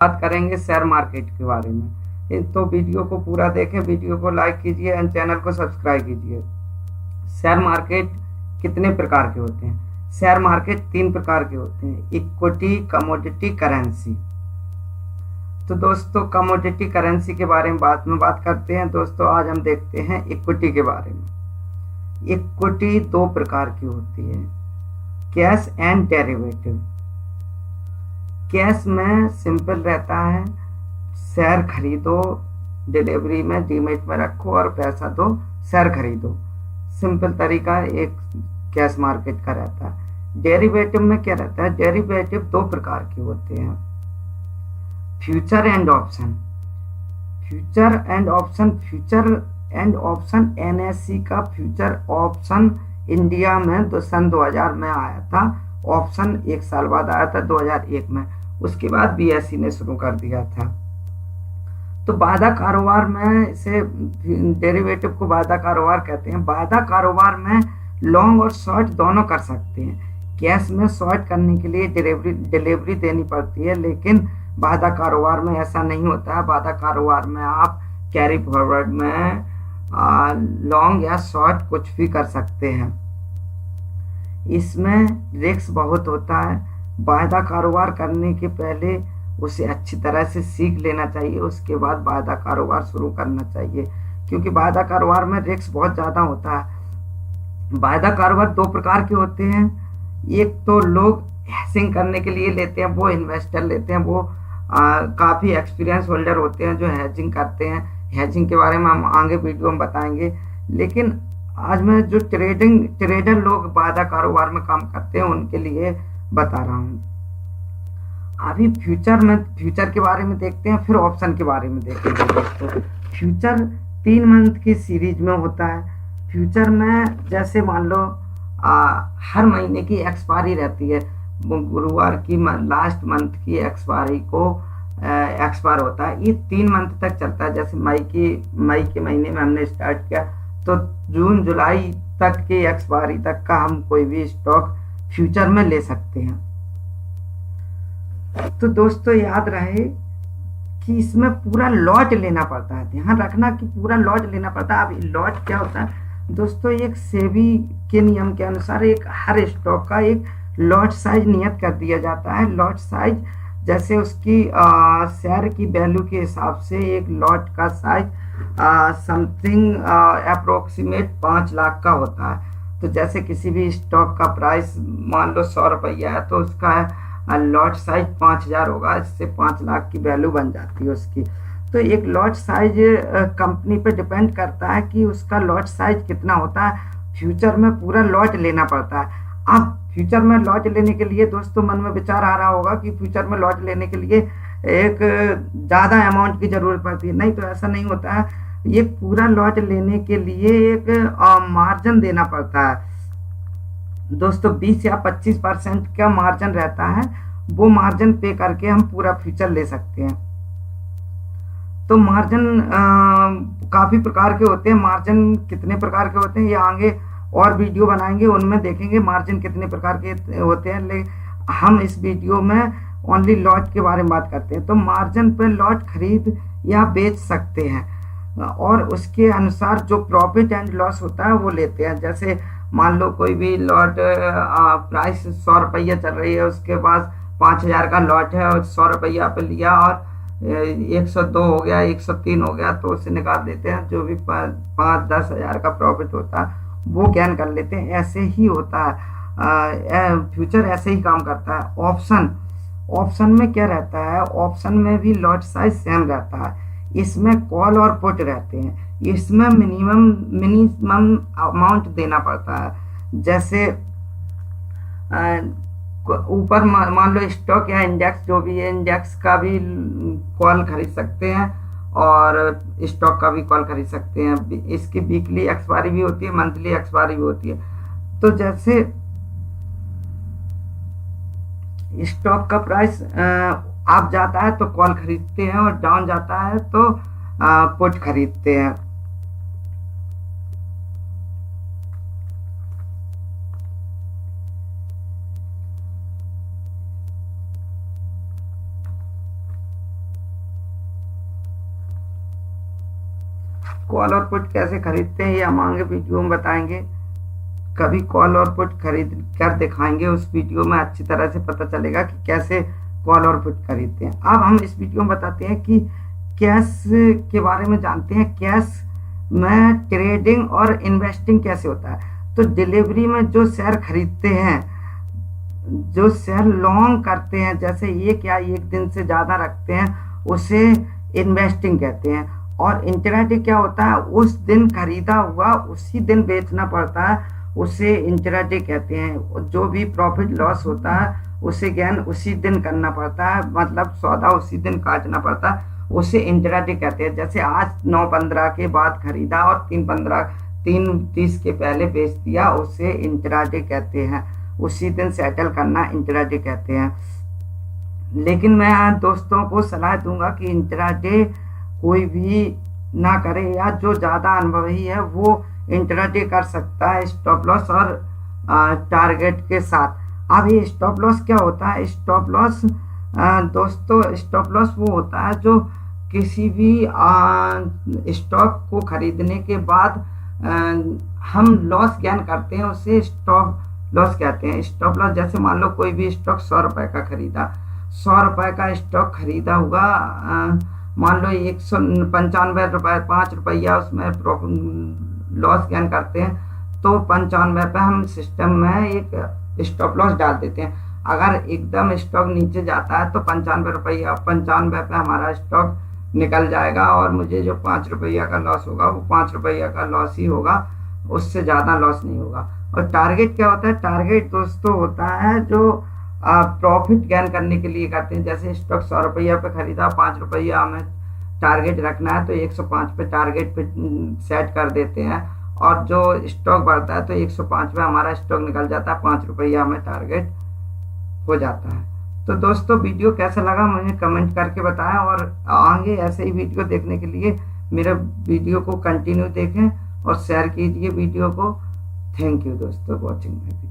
बात करेंगे share market के बारे में। तो वीडियो को पूरा देखें, वीडियो को लाइक कीजिए एंड चैनल को सब्सक्राइब कीजिए। शेयर मार्केट कितने प्रकार के होते हैं? शेयर मार्केट 3 प्रकार के होते हैं: इक्विटी, कमोडिटी, करेंसी। तो दोस्तों कमोडिटी करेंसी के बारे में बात करते हैं। दोस्तों आज हम देखते हैं इक्विटी के बारे में। इक्विटी 2 प्रकार की होती है, कैश एंड डेरिवेटिव। कैश में सिंपल रहता है, शेयर खरीदो, डिलीवरी में डीमेट में रखो और पैसा दो, शेयर खरीदो। सिंपल तरीका एक कैश मार्केट का रहता है। डेरिवेटिव में क्या रहता है? डेरिवेटिव 2 प्रकार के होते हैं, future and option. Future and option, future and option NSC का फ्यूचर ऑप्शन इंडिया में सन 2000 में आया था। ऑप्शन 1 साल बाद आया था 2001 में, उसके बाद बीएसई ने शुरू कर दिया था। तो वायदा कारोबार में इसे डेरिवेटिव को वायदा कारोबार कहते हैं। वायदा कारोबार में लॉन्ग और शॉर्ट दोनों कर सकते हैं। कैश में शॉर्ट करने के लिए डिलीवरी देनी पड़ती है, लेकिन वायदा कारोबार में ऐसा नहीं होता है। वायदा कारोबार में आप कैरी फॉरवर्ड में लॉन्ग या शॉर्ट कुछ भी कर सकते हैं। इसमें रिस्क बहुत होता है। वायदा कारोबार करने के पहले उसे अच्छी तरह से सीख लेना चाहिए, उसके बाद वायदा कारोबार शुरू करना चाहिए, क्योंकि वायदा कारोबार में रिस्क बहुत ज़्यादा होता है। वायदा कारोबार 2 प्रकार के होते हैं। एक तो लोग हैशिंग करने के लिए लेते हैं, वो इन्वेस्टर लेते हैं, वो काफ़ी एक्सपीरियंस होल्डर होते हैं जो हैजिंग करते हैं। हैजिंग के बारे में हम आगे वीडियो में बताएंगे, लेकिन आज मैं जो ट्रेडर लोग वायदा कारोबार में काम करते हैं उनके लिए बता रहा हूँ। अभी फ्यूचर के बारे में देखते हैं, फिर ऑप्शन के बारे में देखेंगे। दोस्तों फ्यूचर 3 मंथ की सीरीज में होता है। फ्यूचर में जैसे मान लो हर महीने की एक्सपायरी रहती है, गुरुवार की लास्ट मंथ की एक्सपायरी को एक्सपायर होता है। ये 3 मंथ तक चलता है। जैसे मई के महीने में हमने स्टार्ट किया तो जून जुलाई तक की एक्सपायरी तक का हम कोई भी स्टॉक फ्यूचर में ले सकते हैं। तो दोस्तों याद रहे कि इसमें पूरा लॉट लेना पड़ता है। ध्यान रखना कि पूरा लॉट लेना पड़ता है। अब लॉट क्या होता है दोस्तों? एक सेबी के नियम के अनुसार एक हर स्टॉक का एक लॉट साइज नियत कर दिया जाता है। लॉट साइज जैसे उसकी शेयर की वैल्यू के हिसाब से एक लॉट का साइज समथिंग अप्रोक्सीमेट 5 लाख का होता है। तो जैसे किसी भी स्टॉक का प्राइस मान लो 100 रुपया है, तो उसका लॉट साइज 5000 होगा। इससे 5 लाख की वैल्यू बन जाती है उसकी। तो एक लॉट साइज कंपनी पे डिपेंड करता है कि उसका लॉट साइज कितना होता है। फ्यूचर में पूरा लॉट लेना पड़ता है। अब फ्यूचर में लॉट लेने के लिए दोस्तों मन में विचार आ रहा होगा कि फ्यूचर में लॉट लेने के लिए एक ज़्यादा अमाउंट की ज़रूरत पड़ती है। नहीं, तो ऐसा नहीं होता है। ये पूरा लॉट लेने के लिए एक मार्जिन देना पड़ता है दोस्तों। 20 या 25% का मार्जिन रहता है। वो मार्जिन पे करके हम पूरा फ्यूचर ले सकते हैं। तो मार्जिन काफ़ी प्रकार के होते हैं। मार्जिन कितने प्रकार के होते हैं ये आगे और वीडियो बनाएंगे, उनमें देखेंगे मार्जिन कितने प्रकार के होते हैं। लेकिन हम इस वीडियो में ओनली लॉट के बारे में बात करते हैं। तो मार्जिन पे लॉट खरीद या बेच सकते हैं और उसके अनुसार जो प्रॉफिट एंड लॉस होता है वो लेते हैं। जैसे मान लो कोई भी लॉट प्राइस 100 रुपया चल रही है, उसके पास 5000 का लॉट है और 100 रुपया पे लिया और 102 हो गया, 103 हो गया, तो उसे निकाल देते हैं। जो भी 5-10 हजार का प्रॉफिट होता है वो गेन कर लेते हैं। ऐसे ही होता है फ्यूचर, ऐसे ही काम करता है। ऑप्शन में क्या रहता है? ऑप्शन में भी लॉट साइज सेम रहता है। इसमें कॉल और पुट रहते हैं। इसमें मिनिमम अमाउंट देना पड़ता है। जैसे ऊपर मान लो स्टॉक या इंडेक्स, जो भी है, इंडेक्स का भी कॉल खरीद सकते हैं और स्टॉक का भी कॉल खरीद सकते हैं। इसकी वीकली एक्सपायरी भी होती है, मंथली एक्सपायरी भी होती है। तो जैसे स्टॉक का प्राइस अप जाता है तो कॉल खरीदते हैं और डाउन जाता है तो पुट खरीदते हैं। कॉल और पुट कैसे खरीदते हैं ये हम आगे वीडियो में बताएंगे। कभी कॉल और पुट खरीद कर दिखाएंगे, उस वीडियो में अच्छी तरह से पता चलेगा कि कैसे कॉल और पुट खरीदते हैं। अब हम इस वीडियो में बताते हैं कि कैश के बारे में जानते हैं, कैश में ट्रेडिंग और इन्वेस्टिंग कैसे होता है। तो डिलीवरी में जो शेयर खरीदते हैं, जो शेयर लॉन्ग करते हैं, जैसे एक या एक दिन से ज्यादा रखते हैं, उसे इन्वेस्टिंग कहते हैं। और इंट्राडे क्या होता है, उस दिन खरीदा हुआ उसी दिन बेचना पड़ता है, उसे इंट्राडे कहते हैं। जो भी प्रॉफिट लॉस होता है उसे गेन उसी दिन करना पड़ता है, मतलब सौदा उसी दिन काटना पड़ता है, उसे इंट्राडे कहते हैं। जैसे आज 9:15 के बाद खरीदा और 3:30 के पहले बेच दिया, उसे इंट्राडे कहते हैं। उसी दिन सेटल करना इंट्राडे कहते हैं। लेकिन मैं दोस्तों को सलाह दूंगा कि इंट्राडे कोई भी ना करे, या जो ज्यादा अनुभवी है वो इंट्राडे कर सकता है स्टॉप लॉस और टारगेट के साथ। अब ये स्टॉप लॉस क्या होता है? स्टॉप लॉस दोस्तों, स्टॉप लॉस वो होता है जो किसी भी स्टॉक को खरीदने के बाद हम लॉस गेन करते हैं, उसे स्टॉप लॉस कहते हैं। स्टॉप लॉस जैसे मान लो कोई भी स्टॉक 100 रुपए का खरीदा, 100 रुपए का स्टॉक खरीदा हुआ, मान लो 195 रुपए, 5 रुपया उसमें लॉस गेन करते हैं, तो 95 पे हम सिस्टम में एक स्टॉप लॉस डाल देते हैं। अगर एकदम स्टॉक नीचे जाता है तो 95 पे हमारा स्टॉक निकल जाएगा और मुझे जो 5 रुपया का लॉस होगा वो 5 रुपया का लॉस ही होगा, उससे ज्यादा लॉस नहीं होगा। और टारगेट क्या होता है? टारगेट दोस्तों होता है जो प्रॉफिट गेन करने के लिए करते हैं। जैसे स्टॉक 100 रुपया पे खरीदा, 5 रुपया हमें टारगेट रखना है तो 105 पे टारगेट पे सेट कर देते हैं, और जो स्टॉक बढ़ता है तो 105 पे हमारा स्टॉक निकल जाता है, 5 रुपया हमें टारगेट हो जाता है। तो दोस्तों वीडियो कैसा लगा मुझे कमेंट करके बताएं, और आगे ऐसे ही वीडियो देखने के लिए मेरे वीडियो को कंटिन्यू देखें और शेयर कीजिए वीडियो को। थैंक यू दोस्तों वॉचिंग माय वीडियो।